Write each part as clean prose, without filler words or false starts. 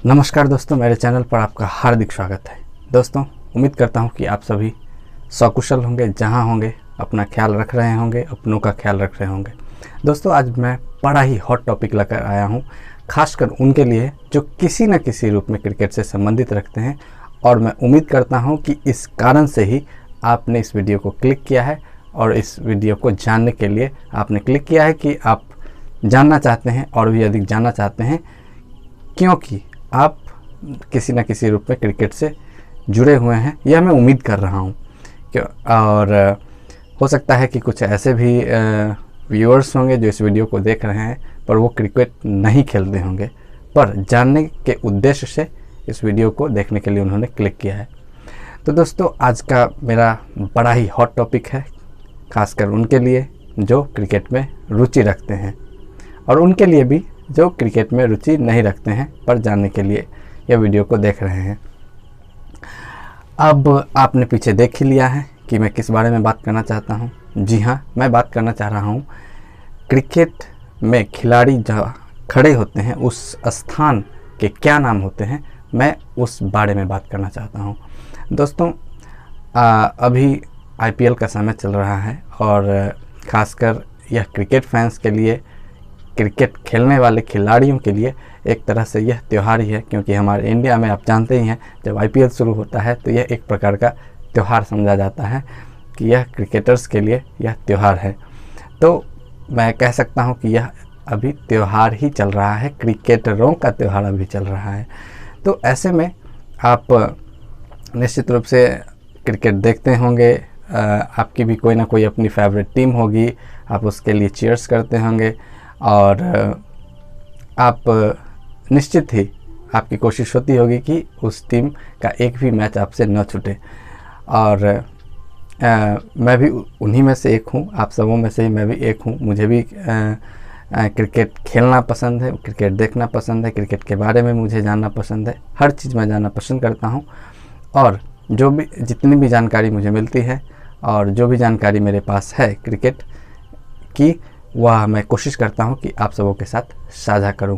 नमस्कार दोस्तों, मेरे चैनल पर आपका हार्दिक स्वागत है। दोस्तों, उम्मीद करता हूं कि आप सभी सकुशल होंगे, जहां होंगे अपना ख्याल रख रहे होंगे, अपनों का ख्याल रख रहे होंगे। दोस्तों, आज मैं बड़ा ही हॉट टॉपिक लेकर आया हूं, खासकर उनके लिए जो किसी न किसी रूप में क्रिकेट से संबंधित रखते हैं। और मैं उम्मीद करता हूँ कि इस कारण से ही आपने इस वीडियो को क्लिक किया है और इस वीडियो को जानने के लिए आपने क्लिक किया है कि आप जानना चाहते हैं और भी अधिक जानना चाहते हैं, क्योंकि आप किसी न किसी रूप में क्रिकेट से जुड़े हुए हैं। यह मैं उम्मीद कर रहा हूं। और हो सकता है कि कुछ ऐसे भी व्यूअर्स होंगे जो इस वीडियो को देख रहे हैं पर वो क्रिकेट नहीं खेलते होंगे, पर जानने के उद्देश्य से इस वीडियो को देखने के लिए उन्होंने क्लिक किया है। तो दोस्तों, आज का मेरा बड़ा ही हॉट टॉपिक है, खासकर उनके लिए जो क्रिकेट में रुचि रखते हैं और उनके लिए भी जो क्रिकेट में रुचि नहीं रखते हैं पर जानने के लिए यह वीडियो को देख रहे हैं। अब आपने पीछे देख ही लिया है कि मैं किस बारे में बात करना चाहता हूं। जी हां, मैं बात करना चाह रहा हूं क्रिकेट में खिलाड़ी जहाँ खड़े होते हैं उस स्थान के क्या नाम होते हैं, मैं उस बारे में बात करना चाहता हूं। दोस्तों, अभी IPL का समय चल रहा है और ख़ासकर यह क्रिकेट फैंस के लिए, क्रिकेट खेलने वाले खिलाड़ियों के लिए एक तरह से यह त्यौहार ही है, क्योंकि हमारे इंडिया में आप जानते ही हैं जब IPL शुरू होता है तो यह एक प्रकार का त्यौहार समझा जाता है कि यह क्रिकेटर्स के लिए यह त्यौहार है। तो मैं कह सकता हूं कि यह अभी त्यौहार ही चल रहा है, क्रिकेटरों का त्यौहार अभी चल रहा है। तो ऐसे में आप निश्चित रूप से क्रिकेट देखते होंगे, आपकी भी कोई ना कोई अपनी फेवरेट टीम होगी, आप उसके लिए चीयर्स करते होंगे और आप निश्चित ही आपकी कोशिश होती होगी कि उस टीम का एक भी मैच आपसे न छूटे। और मैं भी उन्हीं में से एक हूँ, आप सबों में से ही मैं भी एक हूँ। मुझे भी क्रिकेट खेलना पसंद है, क्रिकेट देखना पसंद है, क्रिकेट के बारे में मुझे जानना पसंद है, हर चीज़ मैं जानना पसंद करता हूँ। और जितनी भी जानकारी मुझे मिलती है और जो भी जानकारी मेरे पास है क्रिकेट की, वह मैं कोशिश करता हूं कि आप सबों के साथ साझा करूं।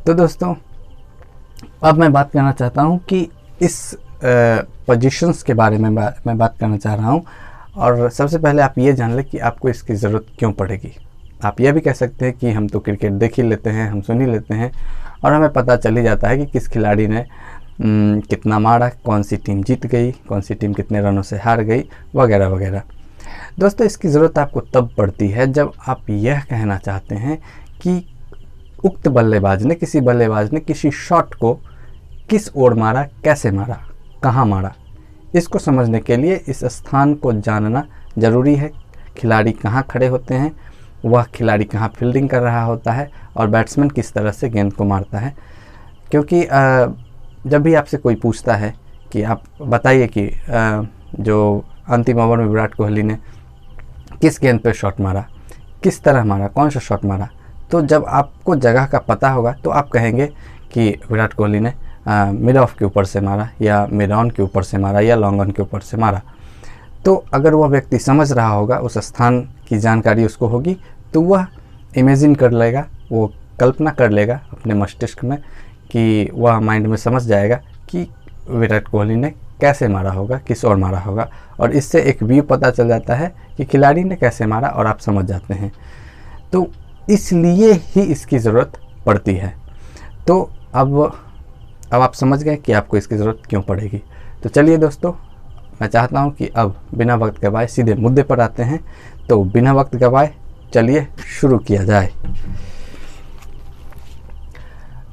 तो दोस्तों, अब मैं बात करना चाहता हूं कि इस पोजीशंस के बारे में मैं बात करना चाह रहा हूं। और सबसे पहले आप ये जान लें कि आपको इसकी ज़रूरत क्यों पड़ेगी। आप यह भी कह सकते हैं कि हम तो क्रिकेट देख ही लेते हैं, हम सुन ही लेते हैं और हमें पता चल ही जाता है कि किस खिलाड़ी ने कितना मारा, कौन सी टीम जीत गई, कौन सी टीम कितने रनों से हार गई, वगैरह वगैरह। दोस्तों, इसकी ज़रूरत आपको तब पड़ती है जब आप यह कहना चाहते हैं कि उक्त बल्लेबाज ने, किसी बल्लेबाज ने किसी शॉट को किस ओर मारा, कैसे मारा, कहाँ मारा। इसको समझने के लिए इस स्थान को जानना ज़रूरी है। खिलाड़ी कहाँ खड़े होते हैं, वह खिलाड़ी कहाँ फील्डिंग कर रहा होता है और बैट्समैन किस तरह से गेंद को मारता है। क्योंकि जब भी आपसे कोई पूछता है कि आप बताइए कि जो अंतिम ओवर में विराट कोहली ने किस गेंद पे शॉट मारा, किस तरह मारा, कौन सा शॉट मारा, तो जब आपको जगह का पता होगा तो आप कहेंगे कि विराट कोहली ने मिड ऑफ के ऊपर से मारा या मिड ऑन के ऊपर से मारा या लॉन्ग ऑन के ऊपर से मारा। तो अगर वह व्यक्ति समझ रहा होगा, उस स्थान की जानकारी उसको होगी, तो वह इमेजिन कर लेगा, वो कल्पना कर लेगा अपने मस्तिष्क में कि वह माइंड में समझ जाएगा कि विराट कोहली ने कैसे मारा होगा, किस ओर मारा होगा। और इससे एक व्यू पता चल जाता है कि खिलाड़ी ने कैसे मारा और आप समझ जाते हैं। तो इसलिए ही इसकी ज़रूरत पड़ती है। तो अब आप समझ गए कि आपको इसकी ज़रूरत क्यों पड़ेगी। तो चलिए दोस्तों, मैं चाहता हूं कि अब बिना वक्त गवाए सीधे मुद्दे पर आते हैं। तो बिना वक्त गवाए चलिए शुरू किया जाए।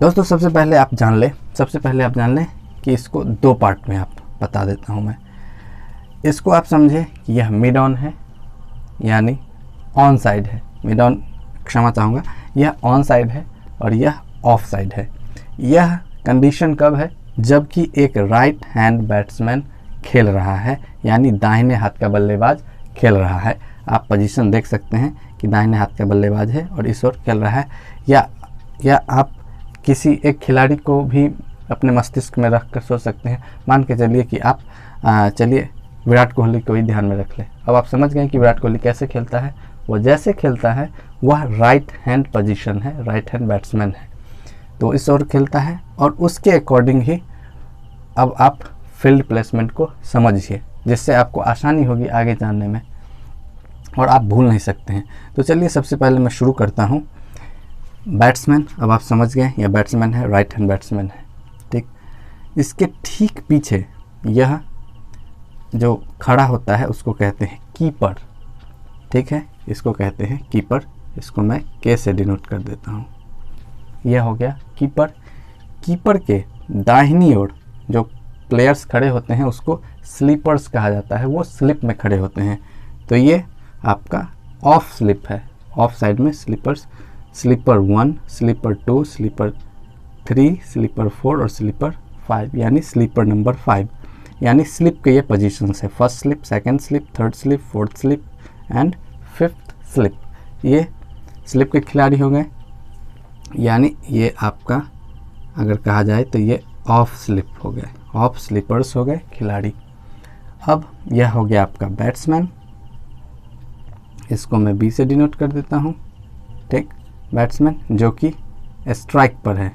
दोस्तों, सबसे पहले आप जान लें कि इसको दो पार्ट में आप बता देता हूं मैं। इसको आप समझे कि यह मिड ऑन है, यानी ऑन साइड है। मिड ऑन, क्षमा चाहूँगा, यह ऑन साइड है और यह ऑफ साइड है। यह कंडीशन कब है? जबकि एक राइट हैंड बैट्समैन खेल रहा है, यानी दाहिने हाथ का बल्लेबाज खेल रहा है। आप पोजीशन देख सकते हैं कि दाहिने हाथ का बल्लेबाज है और इस ओर खेल रहा है। या आप किसी एक खिलाड़ी को भी अपने मस्तिष्क में रख कर सोच सकते हैं। मान के चलिए कि आप चलिए विराट कोहली को ही ध्यान में रख लें। अब आप समझ गए कि विराट कोहली कैसे खेलता है। वो जैसे खेलता है वह राइट हैंड पोजीशन है, राइट हैंड बैट्समैन है। तो इस ओर खेलता है, और उसके अकॉर्डिंग ही अब आप फील्ड प्लेसमेंट को समझिए, जिससे आपको आसानी होगी आगे जानने में और आप भूल नहीं सकते हैं। तो चलिए सबसे पहले मैं शुरू करता हूँ। बैट्समैन, अब आप समझ गए यह बैट्समैन है, राइट हैंड बैट्समैन है, ठीक। इसके ठीक पीछे यह जो खड़ा होता है उसको कहते हैं कीपर, ठीक है, इसको कहते हैं कीपर। इसको मैं के से डिनोट कर देता हूँ। यह हो गया कीपर। कीपर के दाहिनी ओर जो प्लेयर्स खड़े होते हैं उसको स्लीपर्स कहा जाता है, वो स्लिप में खड़े होते हैं। तो ये आपका ऑफ स्लिप है, ऑफ साइड में sleepers, sleeper 1, sleeper 2, sleeper 3, sleeper 4 और स्लीपर 5, यानी स्लीपर नंबर 5। यानी स्लिप के ये पोजीशंस है, first slip, second slip, third slip, fourth slip and fifth slip. ये स्लिप के खिलाड़ी हो गए, यानी ये आपका अगर कहा जाए तो ये ऑफ स्लिप हो गए, ऑफ स्लीपर्स हो गए खिलाड़ी। अब यह हो गया आपका बैट्समैन, इसको मैं बी से डिनोट कर देता हूँ, ठीक। बैट्समैन जो कि स्ट्राइक पर है,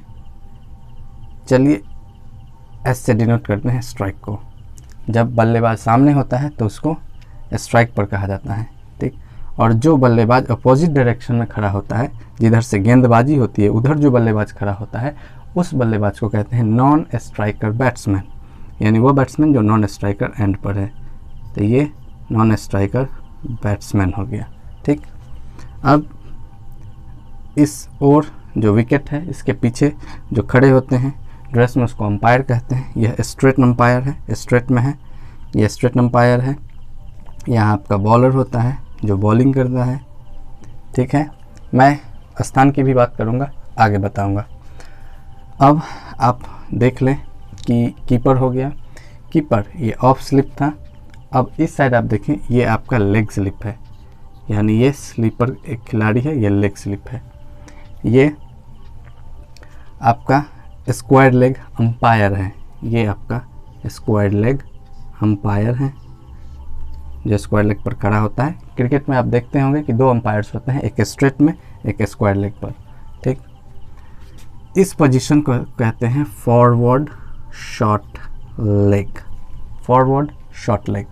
चलिए एस से डिनोट करते हैं स्ट्राइक को। जब बल्लेबाज सामने होता है तो उसको स्ट्राइक पर कहा जाता है, ठीक। और जो बल्लेबाज अपोजिट डायरेक्शन में खड़ा होता है, जिधर से गेंदबाजी होती है उधर जो बल्लेबाज खड़ा होता है उस बल्लेबाज को कहते हैं नॉन स्ट्राइकर बैट्समैन, यानी वो बैट्समैन जो नॉन स्ट्राइकर एंड पर है। तो ये नॉन स्ट्राइकर बैट्समैन हो गया, ठीक। अब इस ओर जो विकेट है इसके पीछे जो खड़े होते हैं ड्रेस में उसको अंपायर कहते हैं। यह स्ट्रेट अंपायर है, स्ट्रेट में है, यह स्ट्रेट अंपायर है। यहाँ आपका बॉलर होता है जो बॉलिंग करता है, ठीक है। मैं स्थान की भी बात करूँगा, आगे बताऊँगा। अब आप देख लें कि कीपर हो गया। कीपर ये ऑफ स्लिप था। अब इस साइड आप देखें, ये आपका लेग स्लिप है, यानी ये स्लीपर एक खिलाड़ी है, ये लेग स्लिप है। ये आपका स्क्वायर लेग अंपायर है, ये आपका स्क्वायर लेग अंपायर है जो स्क्वायर लेग पर खड़ा होता है। क्रिकेट में आप देखते होंगे कि 2 अंपायर्स होते हैं, एक स्ट्रेट में एक स्क्वायर लेग पर, ठीक। इस पोजीशन को कहते हैं forward short leg, forward short leg.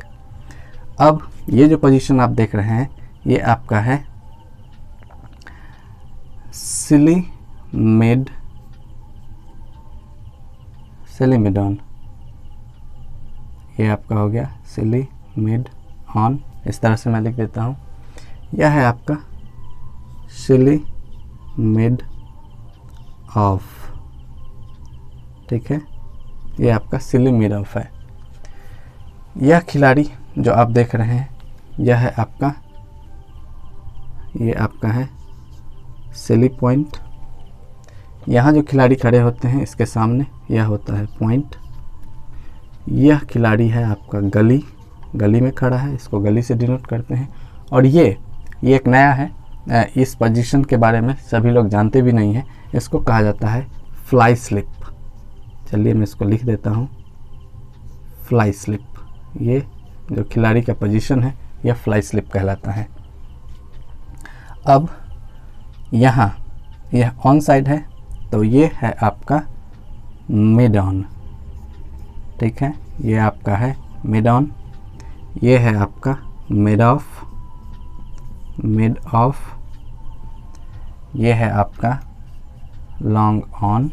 अब ये जो पोजीशन आप देख रहे हैं ये आपका है सिली मिड ऑन, ये आपका हो गया सिली मिड ऑन। इस तरह से मैं लिख देता हूँ, यह है आपका सिली मिड ऑफ, ठीक है। ये आपका सिली मिड ऑफ है। यह खिलाड़ी जो आप देख रहे हैं यह है आपका, ये आपका है सिली पॉइंट। यहाँ जो खिलाड़ी खड़े होते हैं इसके सामने यह होता है पॉइंट। यह खिलाड़ी है आपका गली, गली में खड़ा है, इसको गली से डिनोट करते हैं। और ये एक नया है, इस पोजीशन के बारे में सभी लोग जानते भी नहीं हैं, इसको कहा जाता है फ्लाई स्लिप। चलिए मैं इसको लिख देता हूँ, फ्लाई स्लिप। ये जो खिलाड़ी का पोजीशन है यह फ्लाई स्लिप कहलाता है। अब यहाँ यह ऑन साइड है तो ये है आपका मिड ऑन, ठीक है। ये आपका है मिड ऑन, ये है आपका मिड ऑफ, मिड ऑफ, ये है आपका लॉन्ग ऑन,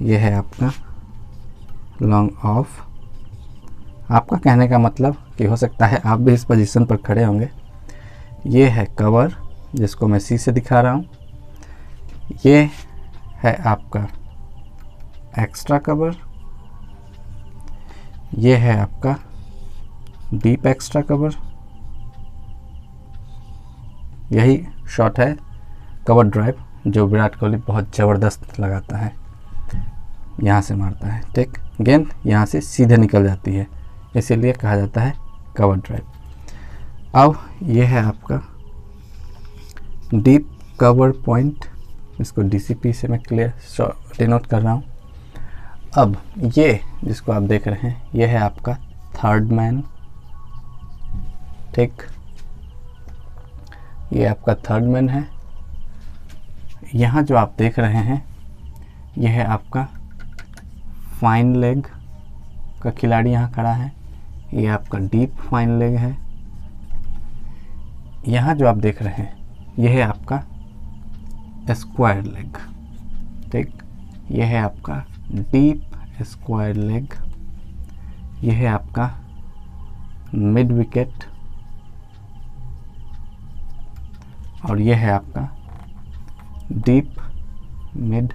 ये है आपका लॉन्ग ऑफ। आपका कहने का मतलब कि हो सकता है आप भी इस पोजीशन पर खड़े होंगे। ये है कवर, जिसको मैं सी से दिखा रहा हूँ। ये है आपका एक्स्ट्रा कवर, ये है आपका डीप एक्स्ट्रा कवर। यही शॉट है कवर ड्राइव जो विराट कोहली बहुत ज़बरदस्त लगाता है, यहाँ से मारता है, ठीक। गेंद यहाँ से सीधे निकल जाती है, इसीलिए कहा जाता है कवर ड्राइव। अब ये है आपका डीप कवर पॉइंट, इसको डीसीपी से मैं क्लियर डिनोट कर रहा हूँ। अब ये जिसको आप देख रहे हैं ये है आपका थर्ड मैन, ठीक। ये आपका थर्ड मैन है, यहाँ जो आप देख रहे हैं यह है आपका फाइन लेग का खिलाड़ी यहाँ खड़ा है, ये आपका डीप फाइन लेग है। यहाँ जो आप देख रहे हैं यह है आपका स्क्वायर लेग, ठीक। यह है आपका डीप स्क्वायर लेग, यह है आपका मिड विकेट और यह है आपका डीप मिड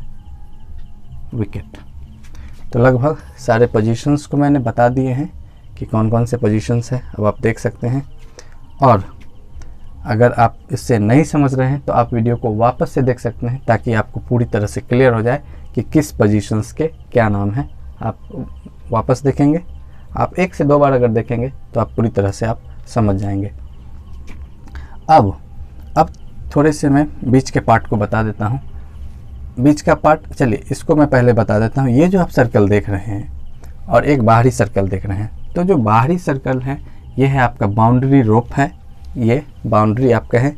विकेट। तो लगभग सारे पोजीशंस को मैंने बता दिए हैं कि कौन कौन से पोजीशंस हैं, अब आप देख सकते हैं। और अगर आप इससे नहीं समझ रहे हैं तो आप वीडियो को वापस से देख सकते हैं ताकि आपको पूरी तरह से क्लियर हो जाए कि किस पोजीशंस के क्या नाम हैं। आप वापस देखेंगे, आप 1 से 2 बार अगर देखेंगे तो आप पूरी तरह से आप समझ जाएंगे। अब थोड़े से मैं बीच के पार्ट को बता देता हूँ। बीच का पार्ट, चलिए इसको मैं पहले बता देता हूँ। ये जो आप सर्कल देख रहे हैं और एक बाहरी सर्कल देख रहे हैं, तो जो बाहरी सर्कल है ये है आपका बाउंड्री रोप है, ये बाउंड्री आपका है,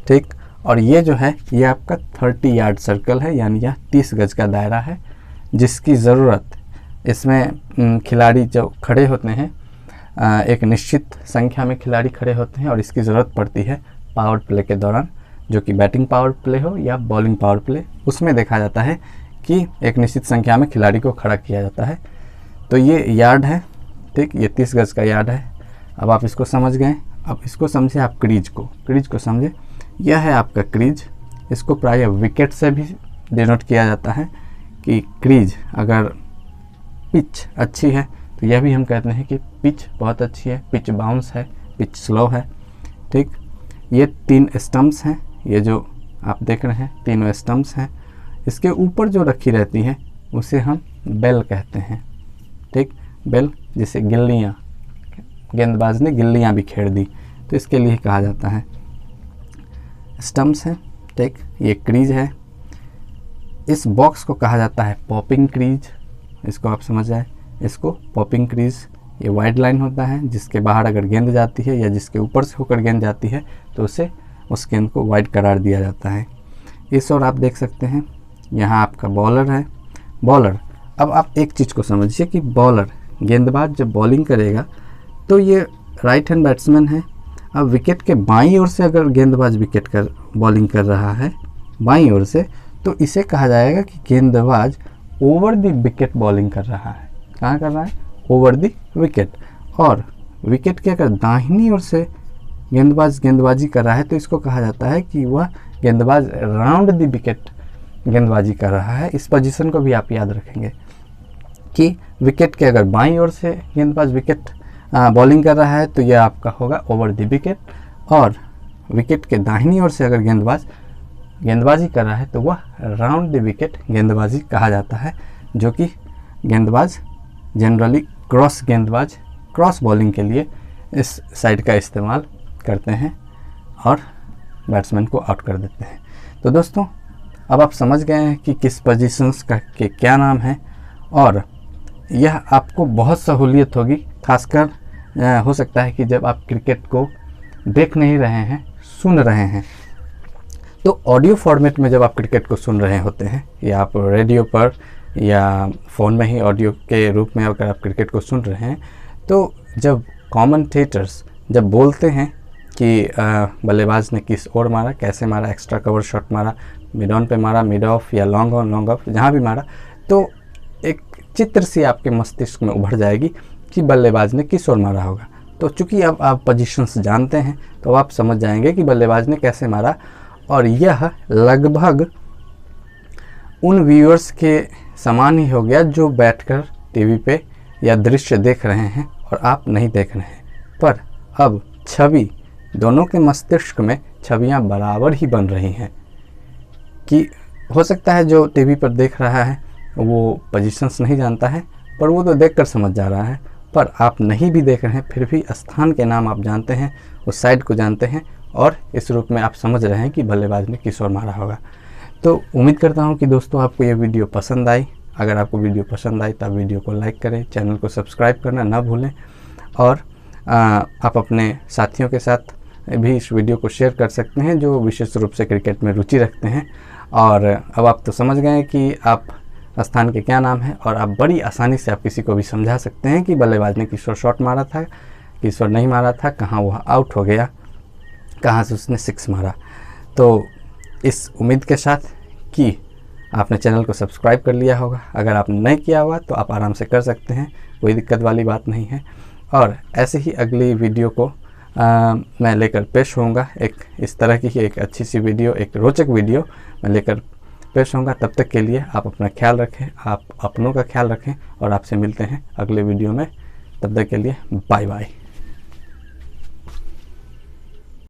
ठीक। और ये जो है ये आपका 30 यार्ड सर्कल है, यानी यह 30 गज का दायरा है, जिसकी ज़रूरत इसमें खिलाड़ी जो खड़े होते हैं, एक निश्चित संख्या में खिलाड़ी खड़े होते हैं और इसकी ज़रूरत पड़ती है पावर प्ले के दौरान, जो कि बैटिंग पावर प्ले हो या बॉलिंग पावर प्ले, उसमें देखा जाता है कि एक निश्चित संख्या में खिलाड़ी को खड़ा किया जाता है। तो ये यार्ड है, ठीक, ये 30 गज का यार्ड है। अब आप इसको समझ गए, अब इसको समझे आप क्रीज को समझे। यह है आपका क्रीज, इसको प्रायः विकेट से भी डिनोट किया जाता है कि क्रीज अगर पिच अच्छी है तो यह भी हम कहते हैं कि पिच बहुत अच्छी है, पिच बाउंस है, पिच स्लो है, ठीक। ये 3 स्टम्प्स हैं, ये जो आप देख रहे हैं तीनों स्टम्प्स हैं। इसके ऊपर जो रखी रहती है उसे हम बेल कहते हैं, ठीक। बेल, जैसे गिल्लियाँ, गेंदबाज ने गिल्लियाँ भी खेड़ दी तो इसके लिए कहा जाता है। स्टम्प्स हैं, ठीक। ये क्रीज है, इस बॉक्स को कहा जाता है पॉपिंग क्रीज, इसको आप समझ जाए, इसको पॉपिंग क्रीज। ये वाइड लाइन होता है जिसके बाहर अगर गेंद जाती है या जिसके ऊपर से होकर गेंद जाती है तो उसे उस गेंद को वाइड करार दिया जाता है। इस ओर आप देख सकते हैं यहाँ आपका बॉलर है। बॉलर, अब आप एक चीज़ को समझिए कि बॉलर, गेंदबाज जब बॉलिंग करेगा तो ये राइट हैंड बैट्समैन है। अब विकेट के बाईं ओर से अगर गेंदबाज बॉलिंग कर रहा है बाईं ओर से, तो इसे कहा जाएगा कि गेंदबाज ओवर द विकेट बॉलिंग कर रहा है। कहाँ कर रहा है? Over the wicket. और विकेट के अगर दाहिनी ओर से गेंदबाज गेंदबाजी कर रहा है तो इसको कहा जाता है कि वह गेंदबाज राउंड द विकेट गेंदबाजी कर रहा है। इस पोजीशन को भी आप याद रखेंगे कि विकेट के अगर बाईं ओर से गेंदबाज बॉलिंग कर रहा है तो यह आपका होगा ओवर द विकेट, और विकेट के दाहिनी ओर से अगर गेंदबाज गेंदबाजी कर रहा है तो वह राउंड द विकेट गेंदबाजी कहा जाता है, जो कि गेंदबाज जनरली क्रॉस बॉलिंग के लिए इस साइड का इस्तेमाल करते हैं और बैट्समैन को आउट कर देते हैं। तो दोस्तों, अब आप समझ गए हैं कि किस पोजीशंस के क्या नाम है, और यह आपको बहुत सहूलियत होगी। खासकर हो सकता है कि जब आप क्रिकेट को देख नहीं रहे हैं, सुन रहे हैं, तो ऑडियो फॉर्मेट में जब आप क्रिकेट को सुन रहे होते हैं या आप रेडियो पर या फ़ोन में ही ऑडियो के रूप में अगर आप क्रिकेट को सुन रहे हैं, तो जब कमेंटेटर्स जब बोलते हैं कि बल्लेबाज ने किस ओर मारा, कैसे मारा, एक्स्ट्रा कवर शॉट मारा, मिड ऑन पे मारा, मिड ऑफ या लॉन्ग ऑन लॉन्ग ऑफ, जहाँ भी मारा, तो एक चित्र सी आपके मस्तिष्क में उभर जाएगी कि बल्लेबाज ने किस ओर मारा होगा। तो चूँकि अब आप पोजीशंस जानते हैं तो आप समझ जाएंगे कि बल्लेबाज ने कैसे मारा, और यह लगभग उन व्यूअर्स के समान ही हो गया जो बैठकर टीवी पे या दृश्य देख रहे हैं और आप नहीं देख रहे हैं। पर अब छवि, दोनों के मस्तिष्क में छवियां बराबर ही बन रही हैं कि हो सकता है जो टीवी पर देख रहा है वो पोजीशंस नहीं जानता है, पर वो तो देखकर समझ जा रहा है। पर आप नहीं भी देख रहे हैं फिर भी स्थान के नाम आप जानते हैं, उस साइड को जानते हैं, और इस रूप में आप समझ रहे हैं कि बल्लेबाज ने किस ओर मारा होगा। तो उम्मीद करता हूं कि दोस्तों आपको ये वीडियो पसंद आई। अगर आपको वीडियो पसंद आई तो आप वीडियो को लाइक करें, चैनल को सब्सक्राइब करना ना भूलें, और आप अपने साथियों के साथ भी इस वीडियो को शेयर कर सकते हैं जो विशेष रूप से क्रिकेट में रुचि रखते हैं। और अब आप तो समझ गए कि आप स्थान के क्या नाम है, और आप बड़ी आसानी से आप किसी को भी समझा सकते हैं कि बल्लेबाज ने किस ओर शॉट मारा था, किस ओर नहीं मारा था, कहाँ वह आउट हो गया, कहाँ से उसने 6 मारा। तो इस उम्मीद के साथ कि आपने चैनल को सब्सक्राइब कर लिया होगा। अगर आपने नहीं किया हुआ तो आप आराम से कर सकते हैं, कोई दिक्कत वाली बात नहीं है। और ऐसे ही अगली वीडियो को मैं लेकर पेश होऊंगा, एक इस तरह की ही एक अच्छी सी वीडियो, एक रोचक वीडियो मैं लेकर पेश होऊंगा। तब तक के लिए आप अपना ख्याल रखें, आप अपनों का ख्याल रखें, और आपसे मिलते हैं अगले वीडियो में। तब तक के लिए बाय बाय।